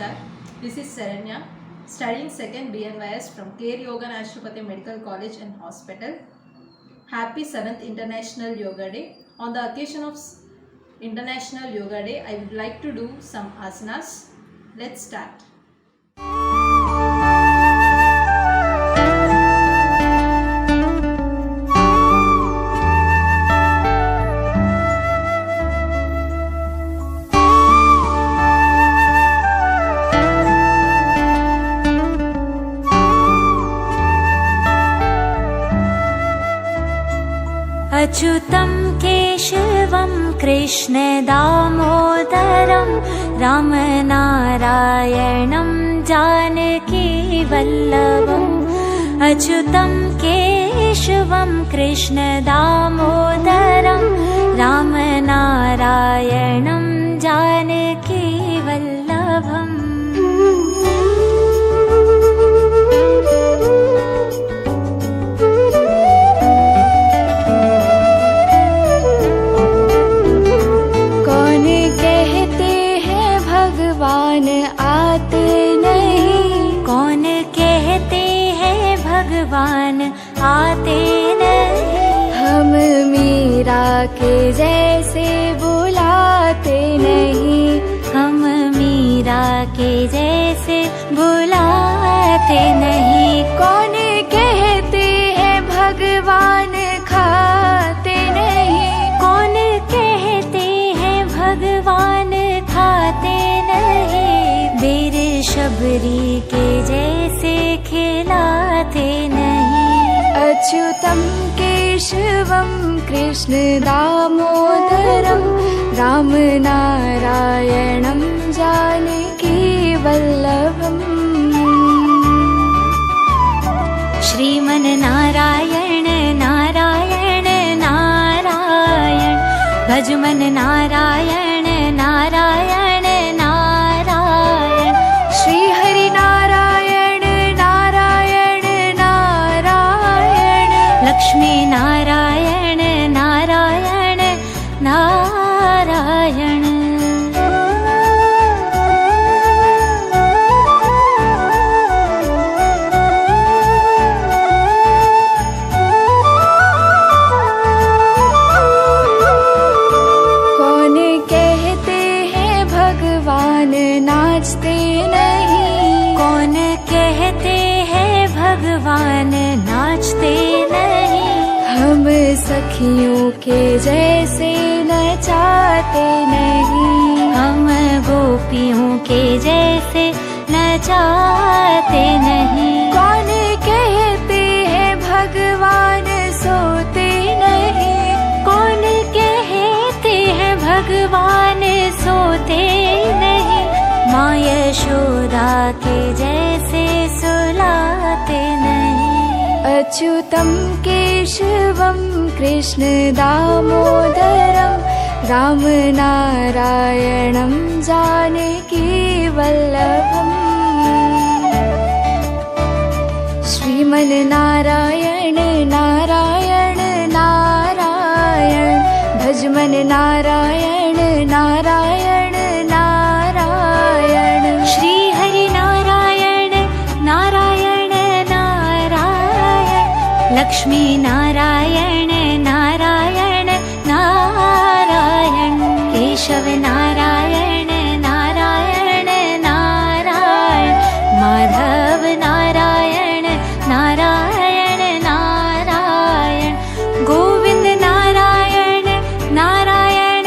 Namaskar. This is Saranya, studying 2nd BNYS from Care Yoga Naturopathy Medical College and Hospital. Happy 7th International Yoga Day. On the occasion of International Yoga Day, I would like to do some asanas. Let's start. अच्युतं केशवं कृष्णदामोदरं रामनारायणं जानकीवल्लभम् अच्युतं केशवं कृष्णदामोदरं रामनारायणं जानकीवल्लभम् भगवान आते नहीं, कौन कहते हैं भगवान आते नहीं, हम मीरा के जैसे बुलाते नहीं, हम मीरा के जैसे बुलाते नहीं, कौन कहते हैं भगवान खाते नहीं, कौन कहते हैं भगवान खाते नहीं, बेर शबरी के जैसे खिलाते नहीं, अच्युतं केशवं कृष्ण दामोदरं रामनारायणं जानकीवल्लभम् श्रीमन नारायण नारायण नारायण भजमन नारायण नारायण नारायण श्री हरि नारायण नारायण नारायण लक्ष्मी नारायण नारायण नारायण नाचते नहीं, कौन कहते हैं भगवान नाचते नहीं, हम सखियों के जैसे नचाते नहीं, हम गोपियों के जैसे नचाते नहीं, कौन कहते हैं भगवान सोते नहीं, कौन कहते हैं भगवान सोते नहीं, माँ यशोदा के जैसे सुलाते नहीं, अच्युतं केशवं कृष्ण दामोदरं रामनारायणं जानकीवल्लभम् श्रीमन नारायण नारायण नारायण भजमन नारायण नारायण नारायण श्री हरि नारायण नारायण नारायण लक्ष्मी नारायण नारायण नारायण केशव नारायण नारायण नारायण माधव नारायण नारायण नारायण गोविंद नारायण नारायण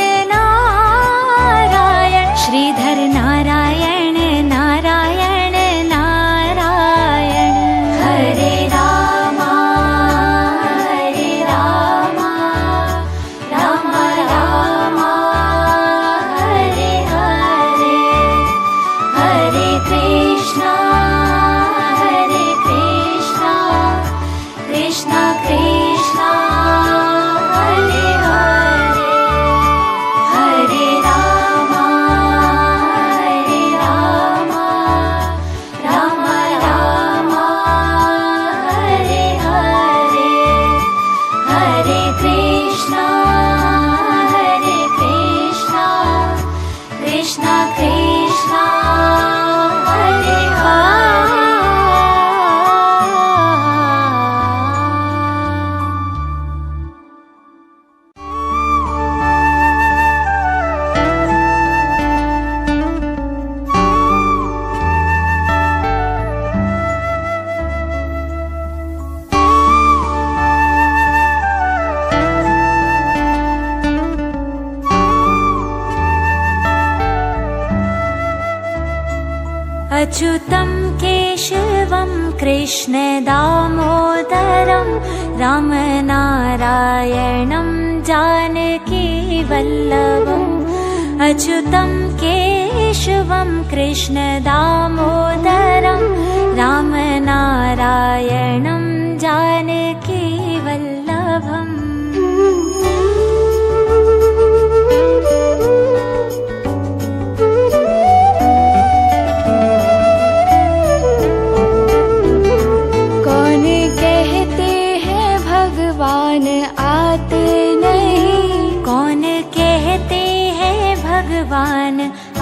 अच्युतं केशवं कृष्णदामोदरं रामनारायणं जानकीवल्लभम् अच्युतं केशवं कृष्णदामोदरं रामनारायणं जानकीवल्लभम् भगवान आते नहीं, कौन कहते हैं भगवान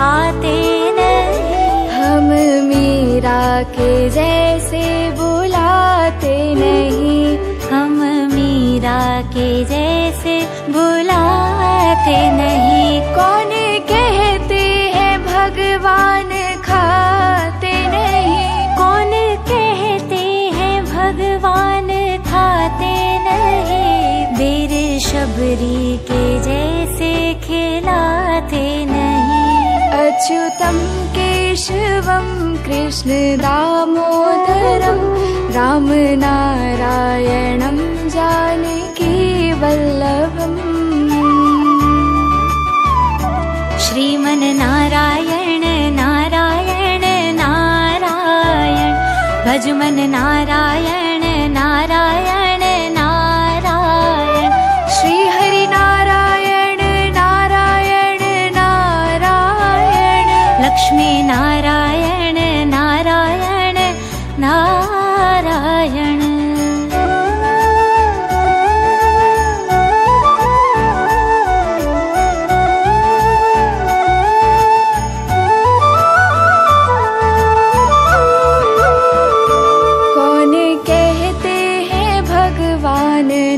आते नहीं, हम मीरा के जैसे बुलाते नहीं, हम मीरा के जैसे बुलाते नहीं, कौन कहते हैं भगवान खाते नहीं, कौन कहते हैं भगवान खाते नहीं, बेर शबरी के जैसे खिलाते नहीं, अच्युतं केशवं कृष्ण दामोदरं रामनारायणं जानकीवल्लभम् श्रीमन्नारायण नारायण नारायण भजमन नारायण नारायण नारायण श्री हरि नारायण नारायण नारायण लक्ष्मी नारायण नारायण नारायण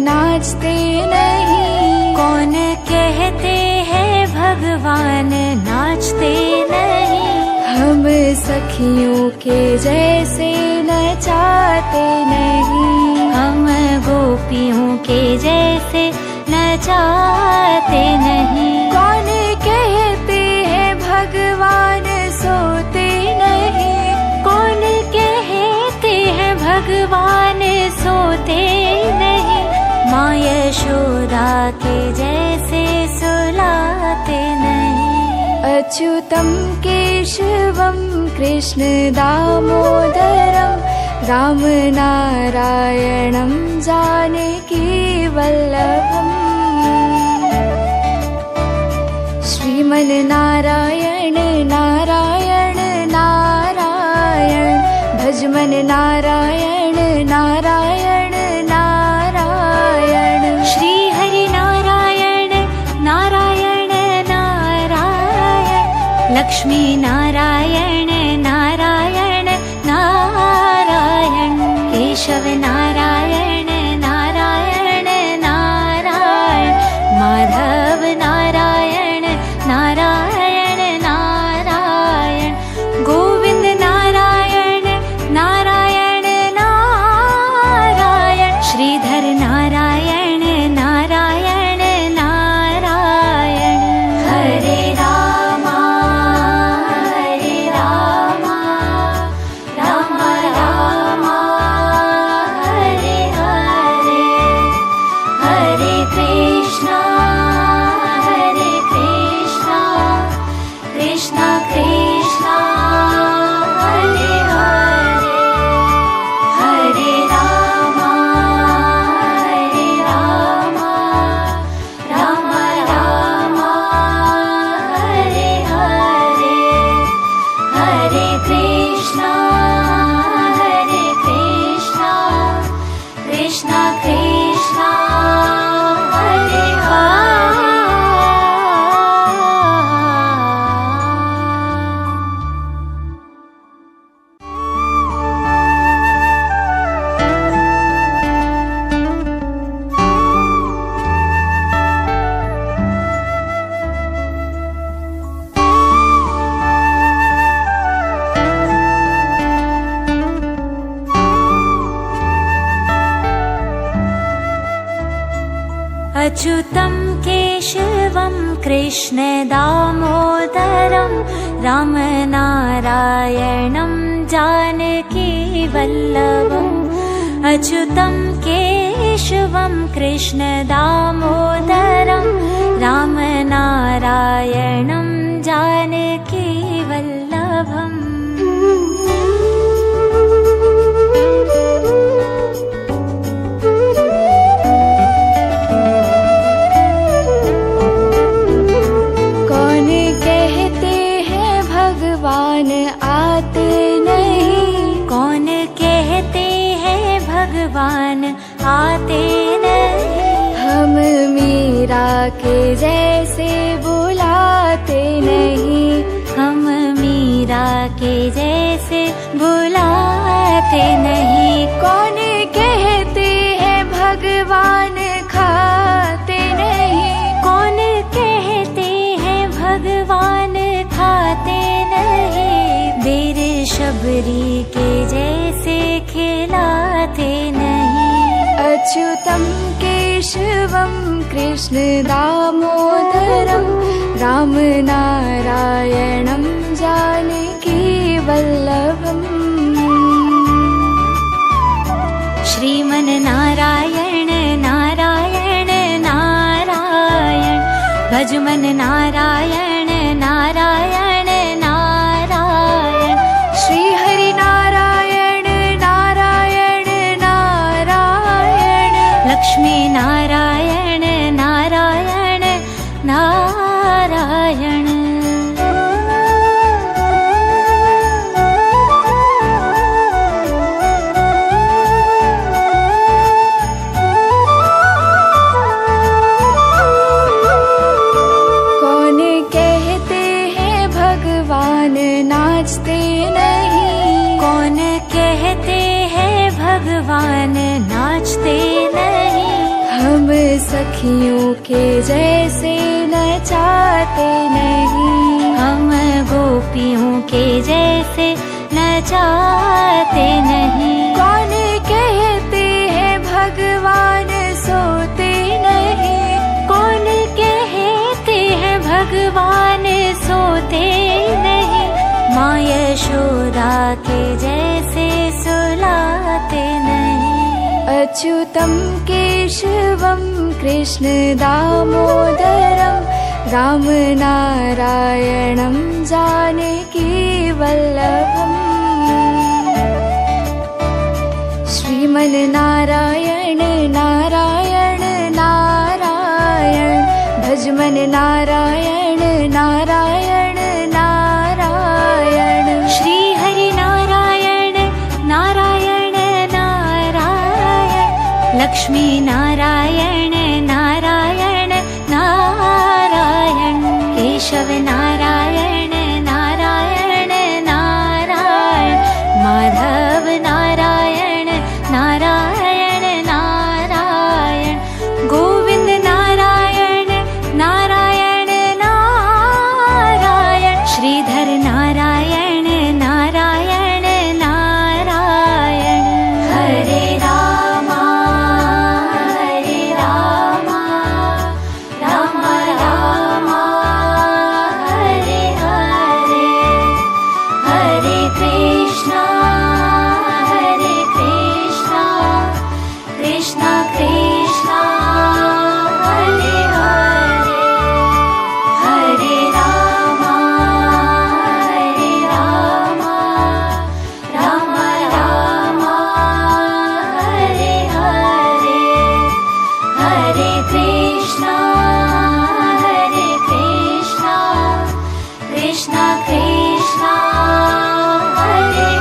नाचते नहीं, कौन कहते हैं भगवान नाचते नहीं, हम सखियों के जैसे नचाते नहीं, हम गोपियों के जैसे नचाते नहीं, कौन कहते हैं भगवान सोते नहीं, कौन कहते हैं भगवान सोते नहीं, माँ यशोदा के जैसे सुलाते नहीं, अच्युतं केशवं कृष्ण दामोदरं रामनारायणं जानकीवल्लभम् श्रीमन्नारायण नारायण नारायण भजमन नारायण नारायण नारायण श्री हरि नारायण नारायण नारायण लक्ष्मी नारायण नारायण नारायण केशव नारायण नारायण नारायण माधव नारायण नारायण नारायण गोविंद नारायण नारायण नारायण श्रीधर नारायण नारायण नारायण हरे रामा राम राम हरे हरे हरे कृष्णा कृष्णा कृष्णा हरे हरे हरे राम राम राम हरे हरे हरे कृष्णा कृष्णा कृष्णा हरे हरे अच्युतं केशवं कृष्णदामोदरं रामनारायणं जानकीवल्लभम् अच्युतं केशवं कृष्णदामोदरं रामनारायणं जानकीवल्लभम् कौन कहते हैं भगवान आते नहीं, कौन कहते हैं भगवान आते नहीं, हम मीरा के जैसे बुलाते नहीं, हम मीरा के जैसे बुलाते नहीं, कौन कहते हैं भगवान खाते नहीं, कौन कहते हैं भगवान खाते नहीं, बेर शबरी के जैसे खिलाते नहीं, अच्युतं केशवं कृष्ण दामोदरं रामनारायणं जानकीवल्लभम् श्रीमन्नारायण नारायण नारायण भजमन नारायण नारायण नारायण श्री हरि नारायण नारायण नारायण लक्ष्मी नारायण नारायण नारायण कौन कहते हैं भगवान नाचते नहीं, कौन कहते हैं भगवान नाचते नहीं, हम सखियों के जैसे नचाते नहीं, हम गोपियों के जैसे नचाते नहीं, कौन कहते हैं भगवान सोते नहीं, कौन कहते हैं भगवान सोते नहीं, माँ यशोदा के जैसे सुलाते नहीं, अच्युतं केशवं कृष्ण दामोदरं रामनारायणं जानकीवल्लभम् श्रीमन्नारायण नारायण नारायण भजमन नारायण नारायण नारायण श्री हरि नारायण नारायण नारायण लक्ष्मी नारायण नारायण नारायण केशव नारायण नारायण नारायण माधव नारायण नारायण नारायण गोविंद नारायण नारायण नारायण श्रीधर नारायण नारायण नारायण हरे रामा राम रामा हरे हरे हरे कृष्णा कृष्णा कृष्णा हरे हरे हरे रामा राम रामा हरे हरे हरे कृष्णा कृष्णा कृष्णा हरे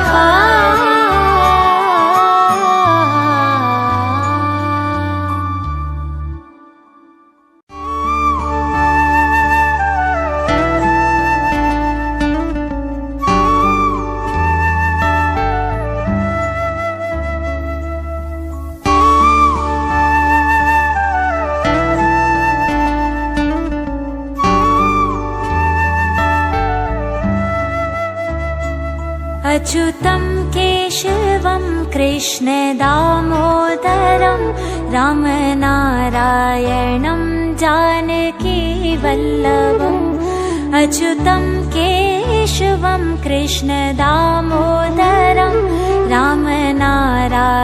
अच्युतं केशवं कृष्णदामोदरं रामनारायणं जानकीवल्लभम् अच्युतं केशवं केशवं कृष्णदामोदरं रामनारायणं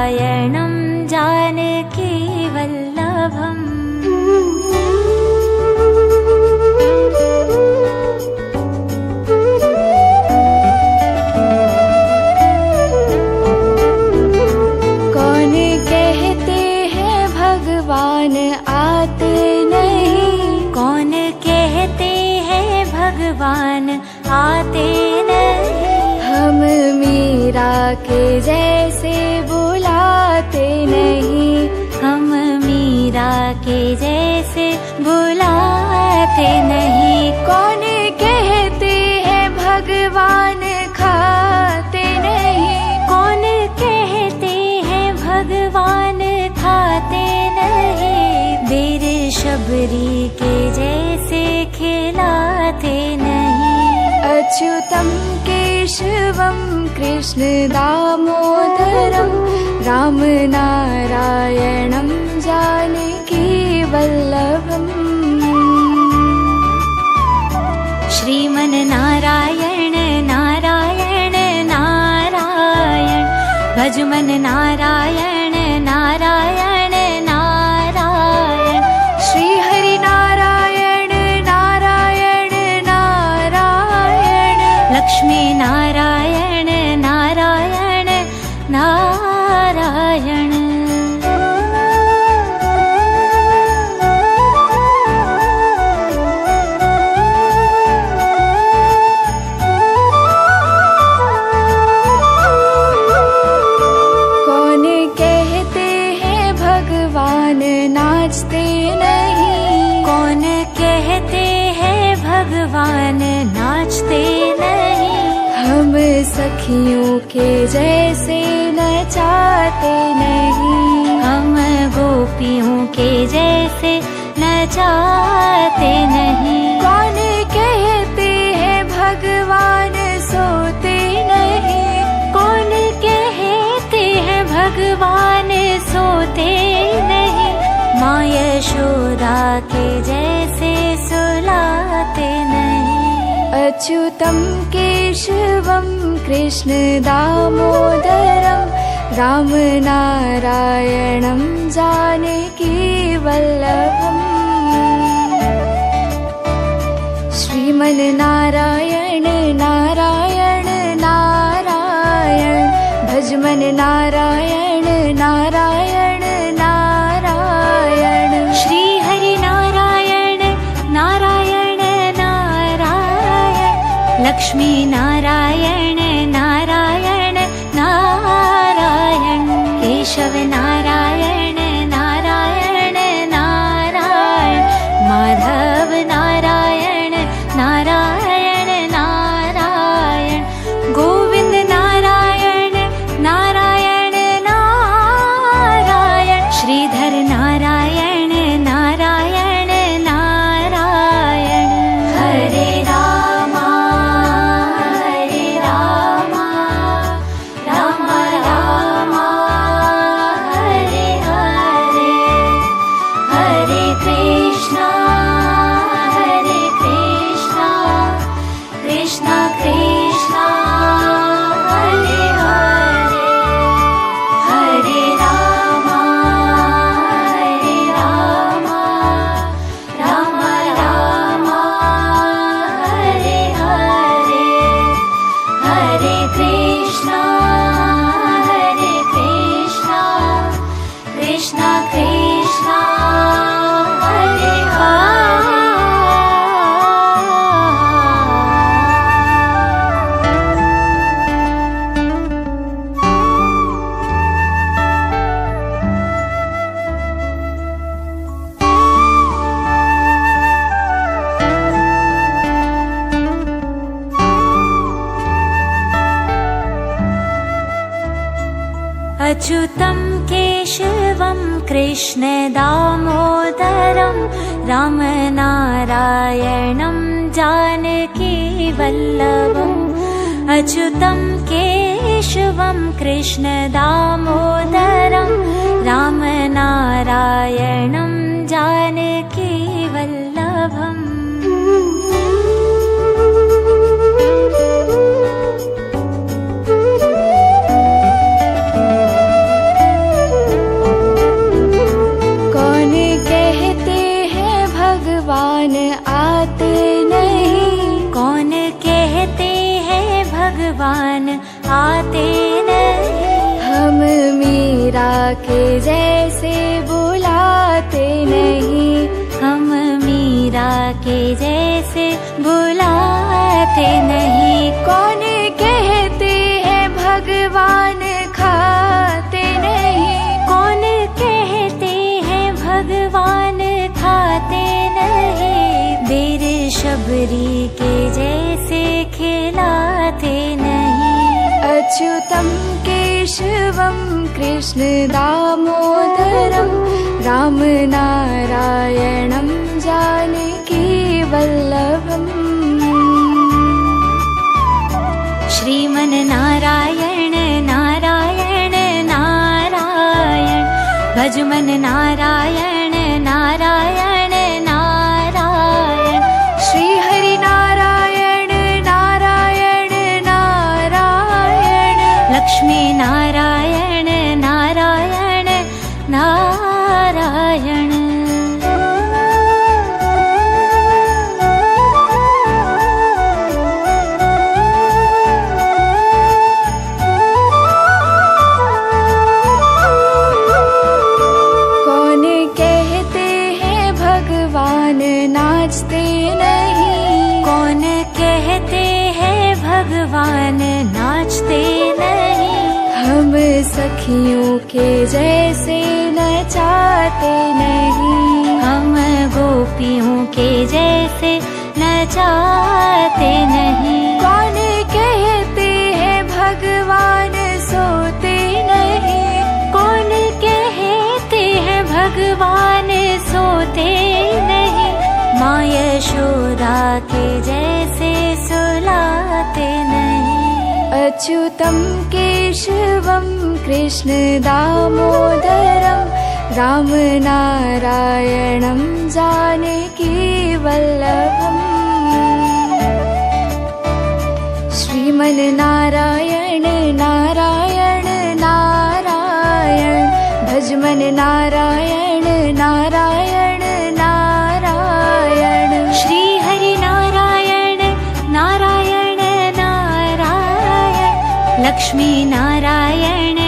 जानकीवल्लभम् कौन कहते हैं भगवान आते नहीं, कौन कहते हैं भगवान आते नहीं, हम मीरा के जैसे बुलाते नहीं, हम मीरा के जैसे बुलाते नहीं, कौन कहते हैं भगवान खाते नहीं, कौन कहते हैं भगवान खाते नहीं, बेर शबरी के जैसे खिलाते नहीं, अच्युतं केशवं कृष्णदामोदरं रामनारायणं जानकीवल्लभम् श्रीमन्नारायण नारायण नारायण भजमन नारायण नारायण नारायण श्री हरि नारायण नारायण नारायण लक्ष्मी नारायण नारायण नारायण कौन कहते हैं भगवान नाचते नहीं, कौन कहते हैं भगवान नाचते नहीं, हम सखियों के जैसे नचाते नहीं, हम गोपियों के जैसे नचाते नहीं, कौन कहते हैं भगवान सोते नहीं, कौन कहते हैं भगवान सोते नहीं, माँ यशोदा के जैसे सुलाते नहीं, अच्युतं केशवं कृष्णदामोदरं रामनारायणं जानकीवल्लभम् श्रीमन्नारायण नारायण नारायण भजमन नारायण नारायण नारायण श्री हरि नारायण नारायण नारायण लक्ष्मी नारायण नारायण नारायण केशव नारायण नारायण नारायण माधव नारायण नारायण नारायण गोविंद नारायण नारायण नारायण श्रीधर नारायण नारायण नारायण हरे रामा राम राम हरे हरे हरे कृष्णा कृष्णा कृष्णा हरे हरे हरे राम राम राम हरे हरे हरे कृष्णा कृष्णा कृष्णा हरे अच्युतं केशवं कृष्णदामोदरं रामनारायणं जानकीवल्लभम् अच्युतं केशवं कृष्णदामोदरं रामनारायणं जानकीवल्लभम् भगवान आते नहीं। हम मीरा के जैसे बुलाते नहीं। हम मीरा के जैसे बुलाते नहीं। कौन कहते हैं भगवान खाते नहीं। कौन कहते हैं भगवान खाते नहीं। बेर शबरी के जैसे खिलाते नहीं। अच्युतं केशवं कृष्ण दामोदरं राम नारायणं जानकी वल्लभम्। श्रीमन नारायण नारायण नारायण भजमन नारायण नारायण नारायण। श्री हरि नारायण नारायण नारायण लक्ष्मी नारायण नारायण नारायण। कौन कहते हैं भगवान नाचते नहीं। कौन कहते हैं भगवान नाचते नहीं। हम सखियों के जैसे नचाते नहीं। हम गोपियों के जैसे नचाते नहीं। कौन कहते हैं भगवान सोते नहीं। कौन कहते हैं भगवान सोते नहीं। माँ यशोदा के जैसे सुलाते नहीं। अच्युतं केशवं कृष्ण दामोदरं राम नारायणं जानकी वल्लभम्। श्रीमन नारायण नारायण नारायण भजमन नारायण नारायण नारायण। श्री हरि नारायण नारायण नारायण लक्ष्मी नारायण